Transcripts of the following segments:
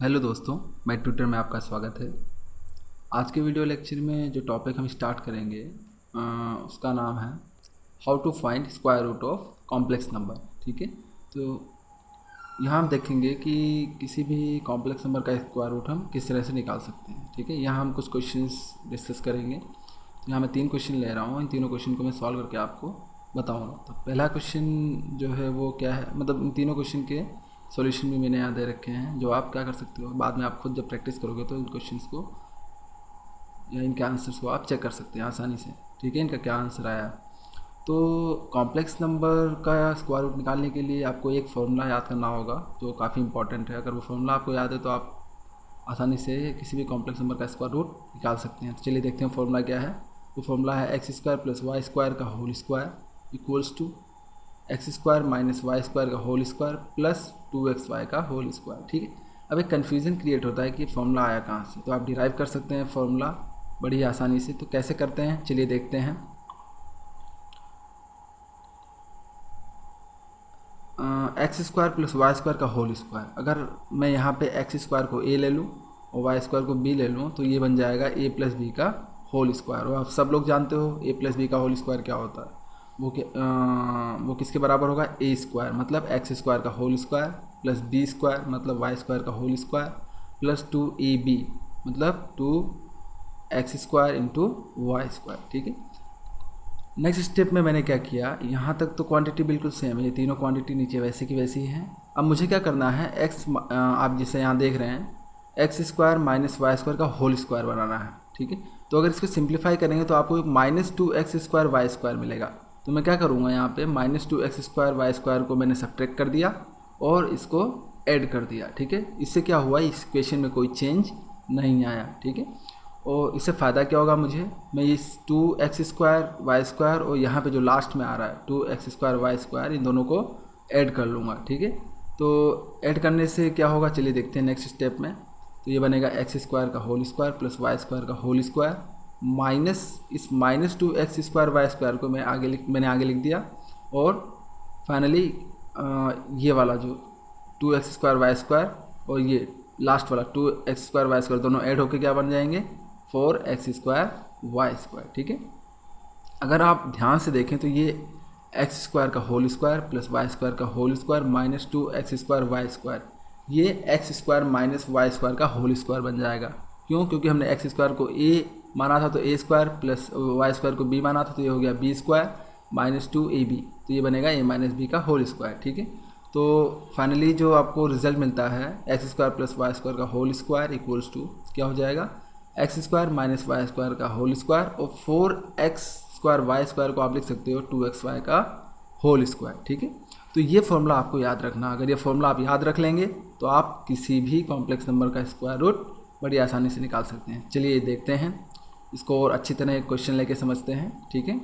Hello दोस्तों, मैं Twitter में आपका स्वागत है। आज के वीडियो लेक्चर में जो टॉपिक हम स्टार्ट करेंगे उसका नाम है how to find square root of complex number. ठीक है, तो यहाँ हम देखेंगे कि किसी भी कॉम्प्लेक्स नंबर का स्क्वायर रूट हम किस तरह से निकाल सकते हैं। ठीक है, यहाँ हम कुछ क्वेश्चंस डिस्कस करेंगे। तो यहाँ मैं 3 क्वेश्चन ले रहा हूँ, इन तीनों क्वेश्चन को मैं सॉल्व करके आपको बताऊँगा। तो पहला क्वेश्चन जो है वो क्या है, मतलब इन तीनों क्वेश्चन के सॉल्यूशन भी मैंने यहाँ दे रखे हैं, जो आप क्या कर सकते हो बाद में आप खुद जब प्रैक्टिस करोगे तो इन क्वेश्चंस को या इनके आंसर्स को आप चेक कर सकते हैं आसानी से। ठीक है, इनका क्या आंसर आया। तो कॉम्प्लेक्स नंबर का स्क्वायर रूट निकालने के लिए आपको एक फॉर्मूला याद करना होगा जो काफ़ी इंपॉर्टेंट है। अगर वो फॉर्मूला आपको याद है तो आप आसानी से किसी भी कॉम्प्लेक्स नंबर का स्क्वायर रूट निकाल सकते हैं। तो चलिए देखते हैं फॉर्मूला क्या है। वो फॉर्मूला है x square plus y square का whole square equals to x square minus y square का होल स्क्वायर प्लस 2xy का होल स्क्वायर। ठीक है, अब एक कन्फ्यूज़न क्रिएट होता है कि फॉर्मूला आया कहाँ से। तो आप डिराइव कर सकते हैं फॉर्मूला बड़ी आसानी से। तो कैसे करते हैं चलिए देखते हैं। X square plus y square का होल स्क्वायर, अगर मैं यहाँ पे एक्स स्क्वायर को ए ले लूँ और वाई स्क्वायर को बी ले लूँ तो ये बन जाएगा ए प्लस बी का होल स्क्वायर। और आप सब लोग जानते हो ए प्लस बी का होल स्क्वायर क्या होता है। वो किसके बराबर होगा, ए स्क्वायर मतलब एक्स स्क्वायर का whole square plus b square मतलब वाई स्क्वायर का होल स्क्वायर प्लस 2ab मतलब 2x square into Y square. ठीक है, नेक्स्ट स्टेप में मैंने क्या किया, यहाँ तक तो क्वांटिटी बिल्कुल सेम है, ये तीनों क्वांटिटी नीचे वैसे की वैसी हैं। अब मुझे क्या करना है, आप जिसे यहाँ देख रहे हैं x square minus y square का होल स्क्वायर बनाना है। ठीक है, तो अगर इसको सिंप्लीफाई करेंगे तो आपको minus 2x square y square मिलेगा। तो मैं क्या करूँगा, यहाँ पे minus 2x square y square को मैंने सब्ट्रैक्ट कर दिया और इसको ऐड कर दिया। ठीक है, इससे क्या हुआ, इस इक्वेशन में कोई चेंज नहीं आया। ठीक है, और इससे फ़ायदा क्या होगा मुझे, मैं इस 2x स्क्वायर वाई स्क्वायर और यहाँ पे जो लास्ट में आ रहा है 2x स्क्वायर वाई स्क्वायर, इन दोनों को ऐड कर लूँगा। ठीक है, तो ऐड करने से क्या होगा चलिए देखते हैं नेक्स्ट स्टेप में। तो ये बनेगा एक्स स्क्वायर का whole square plus y square का होल स्क्वायर माइनस इस minus 2x square y square को मैंने आगे लिख दिया। और फाइनली ये वाला जो 2x स्क्वायर वाई स्क्वायर और ये लास्ट वाला 2x स्क्वायर वाई स्क्वायर दोनों ऐड होकर क्या बन जाएंगे, 4x स्क्वायर वाई स्क्वायर। ठीक है, अगर आप ध्यान से देखें तो ये एक्स स्क्वायर का whole square plus y square का whole square minus 2x square y square, ये x square minus y square का होल स्क्वायर बन जाएगा। क्यों, क्योंकि हमने एक्स स्क्वायर को ए माना था तो ए स्क्वायर प्लस वाई स्क्वायर को बी माना था तो ये हो गया बी स्क्वायर माइनस 2ab, तो ये बनेगा ए माइनस बी का होल स्क्वायर। ठीक है, तो फाइनली जो आपको रिजल्ट मिलता है x square plus y square का होल स्क्वायर इक्वल्स टू क्या हो जाएगा, x square minus y square का होल स्क्वायर और 4x स्क्वायर वाई स्क्वायर को आप लिख सकते हो 2xy का होल स्क्वायर। ठीक है, तो ये फॉर्मूला आपको याद रखना। अगर ये फॉर्मूला आप याद रख लेंगे तो आप किसी भी कॉम्प्लेक्स नंबर का स्क्वायर रूट बड़ी आसानी से निकाल सकते हैं। चलिए देखते हैं इसको और अच्छी तरह एक क्वेश्चन लेके समझते हैं। ठीक है,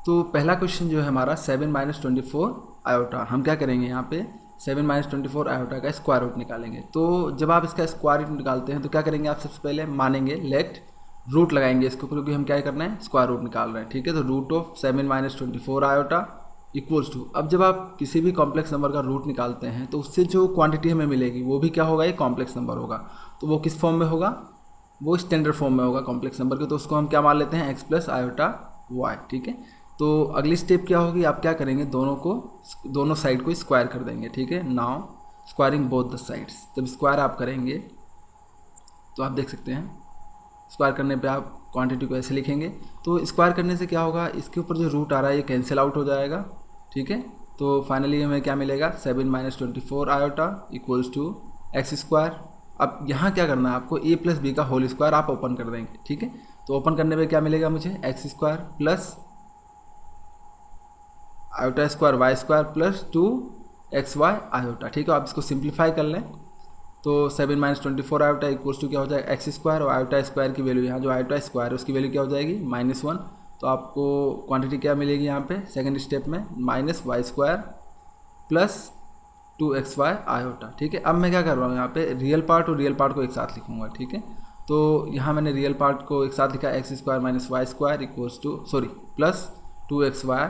तो पहला क्वेश्चन जो है हमारा 7 माइनस 24 आयोटा, हम क्या करेंगे यहाँ पे 7 माइनस 24 आयोटा का स्क्वायर रूट निकालेंगे। तो जब आप इसका स्क्वायर रूट निकालते हैं तो क्या करेंगे, आप सबसे पहले मानेंगे लेट रूट लगाएंगे इसके ऊपर, क्योंकि हम क्या करना है स्क्वायर रूट निकाल रहे हैं। ठीक है, तो root of 7 minus 24 iota equals to, अब जब आप किसी भी कॉम्प्लेक्स नंबर का रूट निकालते हैं तो उससे जो क्वांटिटी हमें मिलेगी वो भी क्या होगा, ये कॉम्प्लेक्स नंबर होगा। तो वो किस फॉर्म में होगा, वो स्टैंडर्ड फॉर्म में होगा कॉम्प्लेक्स नंबर के, तो उसको हम क्या मान लेते हैं एक्स प्लस आयोटा वाई। ठीक है, तो अगली स्टेप क्या होगी, आप क्या करेंगे दोनों साइड को स्क्वायर कर देंगे। ठीक है, now squaring both the sides, जब स्क्वायर आप करेंगे तो आप देख सकते हैं स्क्वायर करने पे आप क्वांटिटी को ऐसे लिखेंगे। तो स्क्वायर करने से क्या होगा, इसके ऊपर जो रूट आ रहा है ये कैंसिल आउट हो जाएगा। ठीक है, तो फाइनली हमें क्या मिलेगा 7 minus 24 iota equals to x square. अब यहाँ क्या करना है आपको, ए प्लस बी का होल स्क्वायर आप ओपन कर देंगे। ठीक है, तो ओपन करने पे क्या मिलेगा मुझे, x square plus iota square y square plus 2xy iota. ठीक है, आप इसको सिंप्लीफाई कर लें तो 7 माइनस 24 आयोटा इक्वल्स टू क्या हो जाएगा एक्स स्क्वायर, और आयोटा स्क्वायर की वैल्यू यहाँ जो आयोटा स्क्वायर है उसकी वैल्यू क्या हो जाएगी -1। तो आपको क्वांटिटी क्या मिलेगी यहाँ पे सेकंड स्टेप में minus y square plus 2xy iota. ठीक है, अब मैं क्या कर रहा हूँ यहाँ पे रियल पार्ट और रियल पार्ट को एक साथ लिखूँगा। ठीक है, तो यहाँ मैंने रियल पार्ट को एक साथ लिखा x square minus y square equals to plus 2xy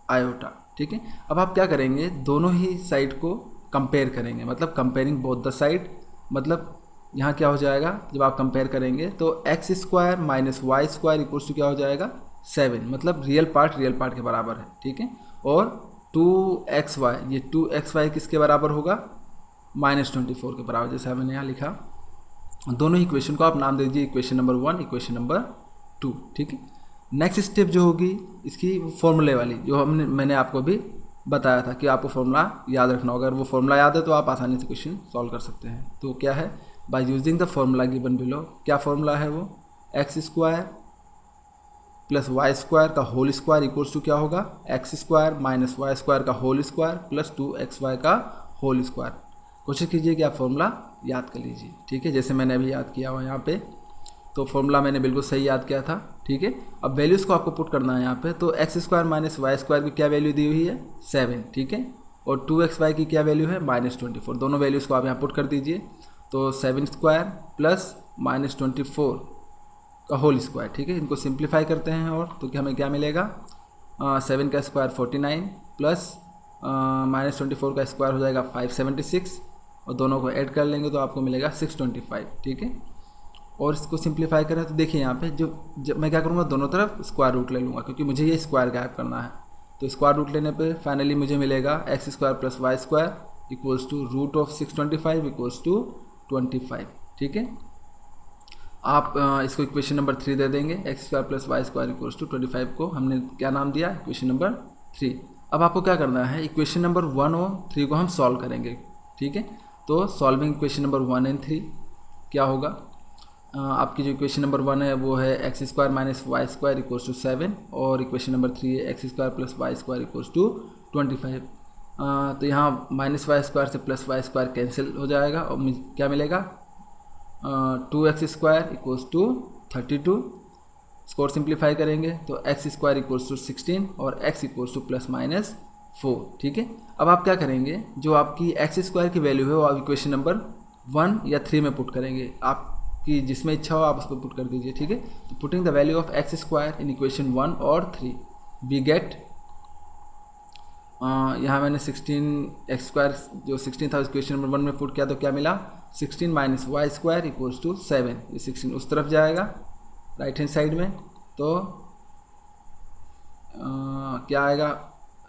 iota. ठीक है, अब आप क्या करेंगे दोनों ही साइड को कंपेयर करेंगे, मतलब कंपेयरिंग बोथ द साइड। मतलब यहाँ क्या हो जाएगा, जब आप कंपेयर करेंगे तो x square minus y square equals to क्या हो जाएगा 7, मतलब रियल पार्ट के बराबर है, ठीक है। और 2xy, ये 2xy किसके बराबर होगा, -24 के बराबर, जैसा मैंने यहाँ लिखा। दोनों इक्वेशन को आप नाम दे दीजिए इक्वेशन नंबर 1, इक्वेशन नंबर 2, ठीक है। नेक्स्ट स्टेप जो होगी इसकी फॉर्मूले वाली, जो मैंने आपको भी बताया था कि आपको फॉर्मूला याद रखना होगा। अगर वो फॉर्मूला याद है तो आप आसानी से क्वेश्चन सॉल्व कर सकते हैं। तो क्या है, by using the formula given below, क्या फॉर्मूला है वो, x square plus y square का होल स्क्वायर इक्वल्स टू क्या होगा, x square minus y square का होल स्क्वायर प्लस 2xy का होल स्क्वायर। कोशिश कीजिए कि आप फॉर्मूला याद कर लीजिए, ठीक है, जैसे मैंने अभी याद किया हुआ यहाँ पे। तो फॉर्मूला मैंने बिल्कुल सही याद किया था, ठीक है। अब वैल्यूज़ को आपको पुट करना है यहाँ पे। तो x square minus y square की क्या वैल्यू दी हुई है 7, ठीक है। और 2xy की क्या वैल्यू है -24। दोनों वैल्यूज़ को आप यहाँ पुट कर दीजिए। तो 7 स्क्वायर प्लस -24 का होल स्क्वायर, ठीक है। इनको सिंप्लीफाई करते हैं और तो हमें क्या मिलेगा, 7 का स्क्वायर 49 प्लस -24 का स्क्वायर हो जाएगा 576, और दोनों को ऐड कर लेंगे तो आपको मिलेगा 625, ठीक है। और इसको सिंप्लीफाई करें तो देखिए यहाँ पे जो मैं क्या करूँगा, दोनों तरफ स्क्वायर रूट ले लूँगा, क्योंकि मुझे ये स्क्वायर गायब करना है। तो स्क्वायर रूट लेने पे फाइनली मुझे मिलेगा x square plus y square equals to root of 625 equals to 25, ठीक है। आप इसको इक्वेशन नंबर 3 दे देंगे, x square plus y square equals to 25 को हमने क्या नाम दिया, इक्वेशन नंबर 3। अब आपको क्या करना है, इक्वेशन नंबर 1 और 3 को हम सॉल्व करेंगे, ठीक है। तो सॉल्विंग इक्वेशन नंबर 1 एंड 3 क्या होगा, आपकी जो इक्वेशन नंबर 1 है वो है x square minus y square equals to 7, और इक्वेशन नंबर 3 है x square plus y square equals to 25। तो यहाँ माइनस वाई स्क्वायर से प्लस वाई स्क्वायर कैंसिल हो जाएगा और क्या मिलेगा, 2x स्क्वायर इक्वल्स टू 32। स्कोर सिंप्लीफाई करेंगे तो एक्स स्क्वायर इक्वल्स टू 16 और x equals to plus minus 4, ठीक है। अब आप क्या करेंगे, जो आपकी एक्स स्क्वायर की वैल्यू है वो आप इक्वेशन नंबर 1 या 3 में पुट करेंगे, आपकी जिसमें इच्छा हो आप उसको पुट कर दीजिए, ठीक है। तो putting the value of x square in equation 1 और 3 वी गेट, यहाँ मैंने 16x स्क्वायर जो 16 था इक्वेशन नंबर 1 में पुट किया तो क्या मिला, 16 minus y square equals to 7। ये 16 उस तरफ जाएगा राइट हैंड साइड में, तो क्या आएगा,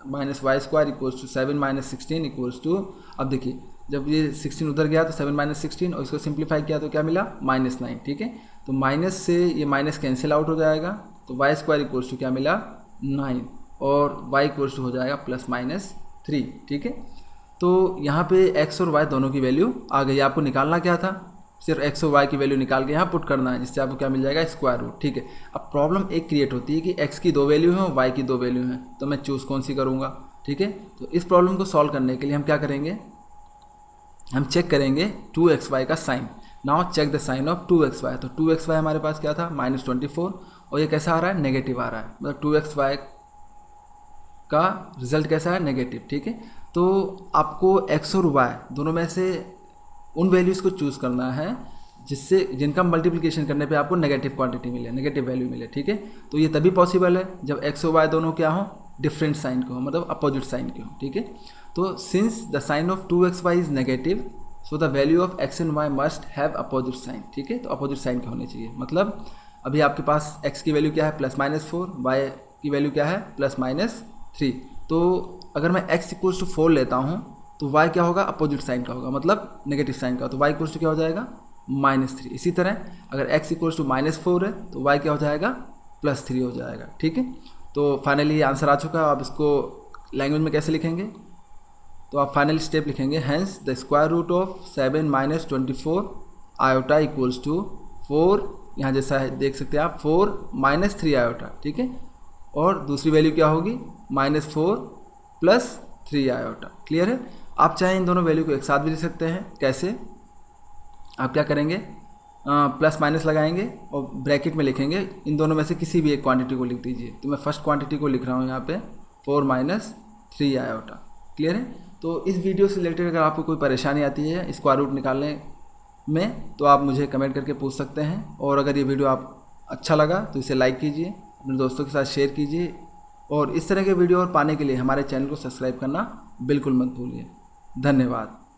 minus y square equals to 7 minus 16 equals to, अब देखिए जब ये 16 उधर गया तो 7 माइनस 16 और इसको सिंप्लीफाई किया तो क्या मिला -9, ठीक है। तो माइनस से ये माइनस कैंसिल आउट हो जाएगा, तो वाई स्क्वायर इक्वल्स टू क्या मिला 9 और y इक्वल्स टू हो जाएगा +-3, ठीक है। तो यहाँ पे x और y दोनों की वैल्यू आ गई। आपको निकालना क्या था, सिर्फ x और y की वैल्यू निकाल के यहाँ पुट करना है, जिससे आपको क्या मिल जाएगा स्क्वायर रूट, ठीक है। अब प्रॉब्लम एक क्रिएट होती है कि x की 2 वैल्यू हैं और y की 2 वैल्यू हैं, तो मैं चूज़ कौन सी करूँगा, ठीक है। तो इस प्रॉब्लम को सॉल्व करने के लिए हम क्या करेंगे, हम चेक करेंगे 2xy का sign. Now check the sign of 2xy। तो 2xy हमारे पास क्या था -24, और ये कैसा आ रहा है, नेगेटिव आ रहा है, मतलब 2xy का रिजल्ट कैसा है, नेगेटिव, ठीक है। तो आपको x और y दोनों में से उन वैल्यूज़ को चूज़ करना है जिनका मल्टीप्लिकेशन करने पे आपको नेगेटिव क्वांटिटी मिले, नेगेटिव वैल्यू मिले, ठीक है। तो ये तभी पॉसिबल है जब x और y दोनों क्या हो, डिफरेंट साइन के हो, मतलब अपोजिट साइन के हो, ठीक है। तो since the sign of 2xy is negative, so the value of x and y must have opposite sign, ठीक है। तो अपोजिट साइन के होने चाहिए, मतलब अभी आपके पास x की वैल्यू क्या है +-4, y की वैल्यू क्या है +-3। तो अगर मैं x इक्वल्स टू 4 लेता हूँ तो y क्या होगा, अपोजिट साइन का होगा, मतलब नेगेटिव साइन का, तो y इक्वल्स टू क्या हो जाएगा -3। इसी तरह अगर x इक्वल्स टू -4 है तो y क्या हो जाएगा +3 हो जाएगा, ठीक है। तो फाइनली ये आंसर आ चुका है। आप इसको लैंग्वेज में कैसे लिखेंगे, तो आप फाइनल स्टेप लिखेंगे, hence the square root of 7 - 24 iota equals to 4, यहाँ जैसा है देख सकते हैं आप 4 - 3 आयोटा, ठीक है। और दूसरी वैल्यू क्या होगी -4 + 3 आयोटा, क्लियर है। आप चाहे इन दोनों वैल्यू को एक साथ भी लिख सकते हैं, कैसे, आप क्या करेंगे, प्लस माइनस लगाएंगे और ब्रैकेट में लिखेंगे, इन दोनों में से किसी भी एक क्वांटिटी को लिख दीजिए। तो मैं फर्स्ट क्वांटिटी को लिख रहा हूँ यहाँ पे 4 - 3 आयोटा, क्लियर है। तो इस वीडियो से रिलेटेड अगर आपको कोई परेशानी आती है स्क्वायर रूट निकालने में तो आप मुझे कमेंट करके पूछ सकते हैं। और अगर ये वीडियो आप अच्छा लगा तो इसे लाइक कीजिए, अपने दोस्तों के साथ शेयर कीजिए, और इस तरह के वीडियो और पाने के लिए हमारे चैनल को सब्सक्राइब करना बिल्कुल मत भूलिए। धन्यवाद।